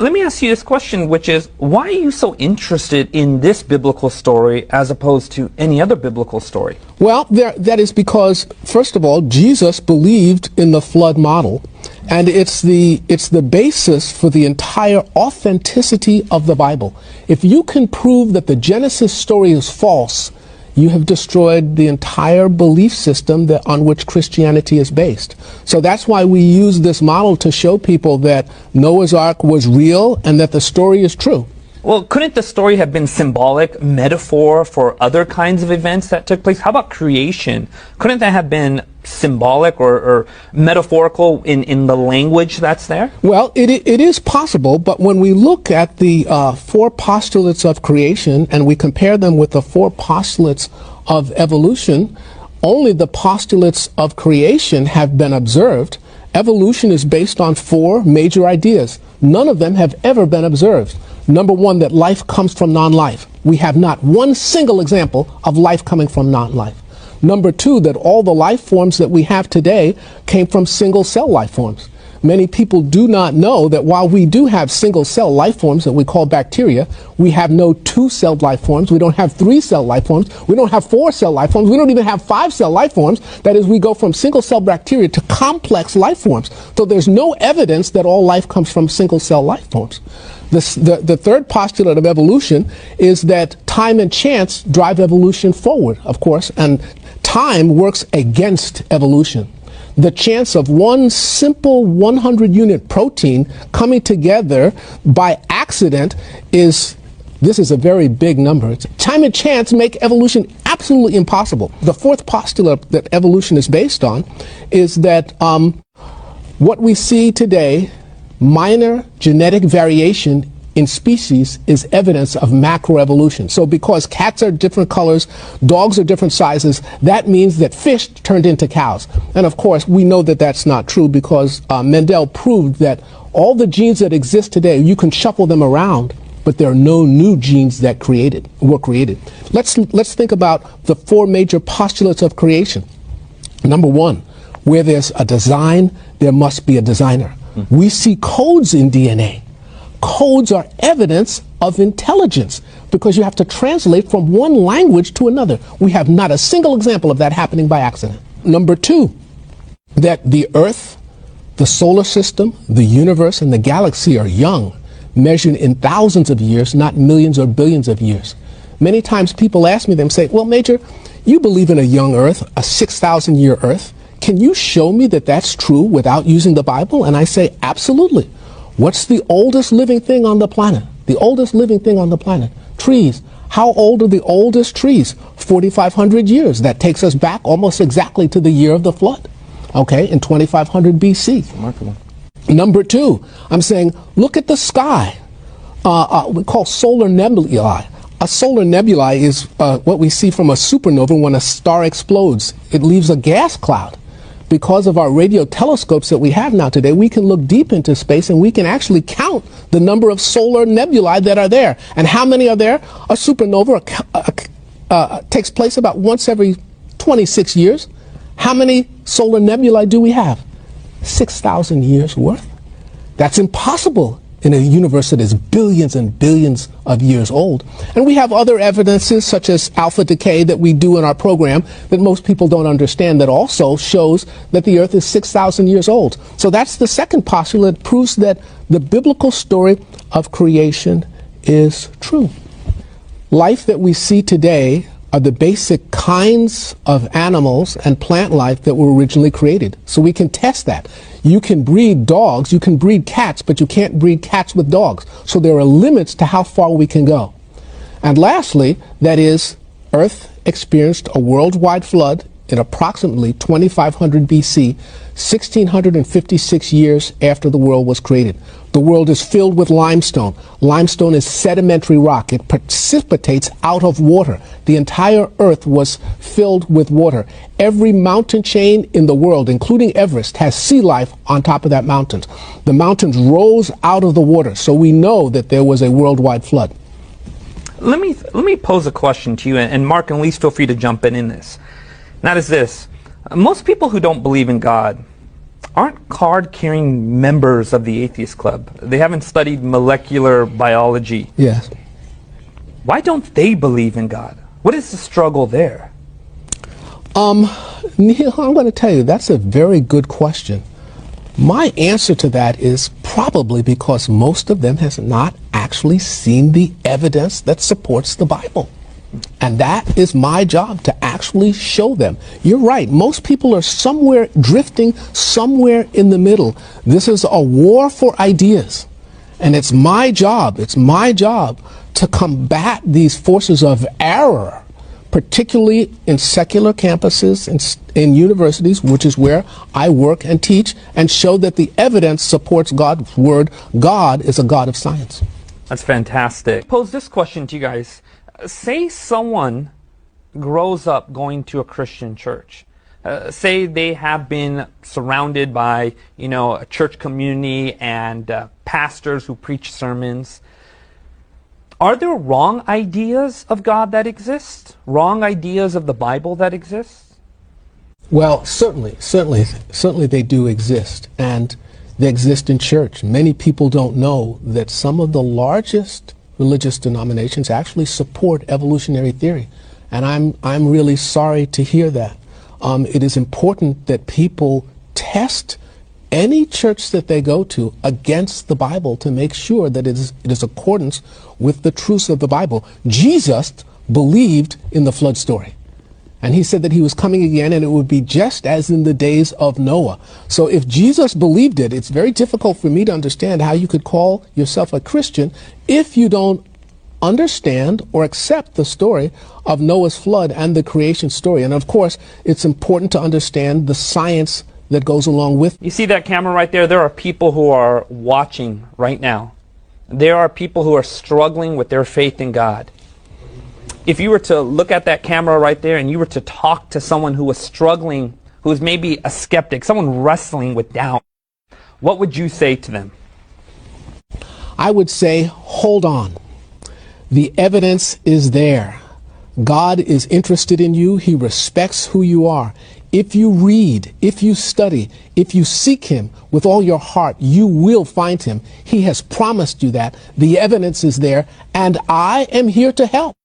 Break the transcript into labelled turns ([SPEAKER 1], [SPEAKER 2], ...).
[SPEAKER 1] Let me ask you this question, which is, why are you so interested in this biblical story as opposed to any other biblical story?
[SPEAKER 2] Well, that is because, first of all, Jesus believed in the flood model, and it's the basis for the entire authenticity of the Bible. If you can prove that the Genesis story is false, you have destroyed the entire belief system on which Christianity is based. So that's why we use this model to show people that Noah's Ark was real and that the story is true.
[SPEAKER 1] Well, couldn't the story have been symbolic, metaphor for other kinds of events that took place? How about creation? Couldn't that have been symbolic or metaphorical in the language that's there?
[SPEAKER 2] Well, it is possible, but when we look at the 4 postulates of creation and we compare them with the 4 postulates of evolution, only the postulates of creation have been observed. Evolution is based on 4 major ideas. None of them have ever been observed. Number 1, that life comes from non-life. We have not one single example of life coming from non-life. Number 2, that all the life forms that we have today came from single-cell life forms. Many people do not know that while we do have single-cell life forms that we call bacteria, we have no 2-celled life forms, we don't have 3-cell life forms, we don't have 4-cell life forms, we don't even have 5-cell life forms. That is, we go from single-cell bacteria to complex life forms. So there's no evidence that all life comes from single-cell life forms. The third postulate of evolution is that time and chance drive evolution forward, of course, and time works against evolution. The chance of one simple 100-unit protein coming together by accident this is a very big number. Time and chance make evolution absolutely impossible. The fourth postulate that evolution is based on is that what we see today, minor genetic variation in species, is evidence of macroevolution. So because cats are different colors, dogs are different sizes, that means that fish turned into cows. And of course, we know that that's not true because Mendel proved that all the genes that exist today, you can shuffle them around, but there are no new genes that were created. Let's think about the 4 major postulates of creation. Number 1, where there's a design, there must be a designer. We see codes in DNA. Codes are evidence of intelligence because you have to translate from one language to another. We have not a single example of that happening by accident. Number 2, that the Earth, the solar system, the universe, and the galaxy are young, measured in thousands of years, not millions or billions of years. Many times people ask me, they say, well, Major, you believe in a young Earth, a 6,000-year Earth. Can you show me that that's true without using the Bible? And I say, absolutely. What's the oldest living thing on the planet? The oldest living thing on the planet? Trees. How old are the oldest trees? 4,500 years. That takes us back almost exactly to the year of the flood, okay, in 2500 BC.
[SPEAKER 1] Remarkable.
[SPEAKER 2] Number 2, I'm saying, look at the sky. We call solar nebulae. A solar nebula is what we see from a supernova when a star explodes. It leaves a gas cloud. Because of our radio telescopes that we have now today, we can look deep into space and we can actually count the number of solar nebulae that are there. And how many are there? A supernova takes place about once every 26 years. How many solar nebulae do we have? 6,000 years worth. That's impossible in a universe that is billions and billions of years old. And we have other evidences such as alpha decay that we do in our program that most people don't understand that also shows that the Earth is 6,000 years old. So that's the second postulate that proves that the biblical story of creation is true. Life that we see today are the basic kinds of animals and plant life that were originally created. So we can test that. You can breed dogs, you can breed cats, but you can't breed cats with dogs. So there are limits to how far we can go. And lastly, that is, Earth experienced a worldwide flood in approximately 2500 BC, 1656 years after the world was created. The world is filled with limestone. Limestone is sedimentary rock. It precipitates out of water. The entire Earth was filled with water. Every mountain chain in the world, including Everest, has sea life on top of that mountain. The mountains rose out of the water, so we know that there was a worldwide flood.
[SPEAKER 1] Let me pose a question to you, and Mark and Elise, feel free to jump in this. And that is this. Most people who don't believe in God aren't card-carrying members of the Atheist Club. They haven't studied molecular biology.
[SPEAKER 2] Yes.
[SPEAKER 1] Why don't they believe in God? What is the struggle there?
[SPEAKER 2] Neil, I'm going to tell you, that's a very good question. My answer to that is probably because most of them has not actually seen the evidence that supports the Bible. And that is my job, to actually show them. You're right. Most people are somewhere drifting, somewhere in the middle. This is a war for ideas. And it's my job to combat these forces of error, particularly in secular campuses and in universities, which is where I work and teach, and show that the evidence supports God's word. God is a God of science.
[SPEAKER 1] That's fantastic. Pose this question to you guys. Say someone grows up going to a Christian church. Say they have been surrounded by, a church community and pastors who preach sermons. Are there wrong ideas of God that exist? Wrong ideas of the Bible that exist?
[SPEAKER 2] Well, certainly they do exist, and they exist in church. Many people don't know that some of the largest religious denominations actually support evolutionary theory, and I'm really sorry to hear that. It is important that people test any church that they go to against the Bible to make sure that it is accordance with the truths of the Bible. Jesus believed in the flood story, and he said that he was coming again and it would be just as in the days of Noah. So if Jesus believed it, it's very difficult for me to understand how you could call yourself a Christian if you don't understand or accept the story of Noah's flood and the creation story. And of course, it's important to understand the science that goes along with.
[SPEAKER 1] You see that camera right there? There are people who are watching right now. There are people who are struggling with their faith in God. If you were to look at that camera right there and you were to talk to someone who was struggling, who is maybe a skeptic, someone wrestling with doubt, what would you say to them?
[SPEAKER 2] I would say, hold on. The evidence is there. God is interested in you. He respects who you are. If you read, if you study, if you seek him with all your heart, you will find him. He has promised you that. The evidence is there, and I am here to help.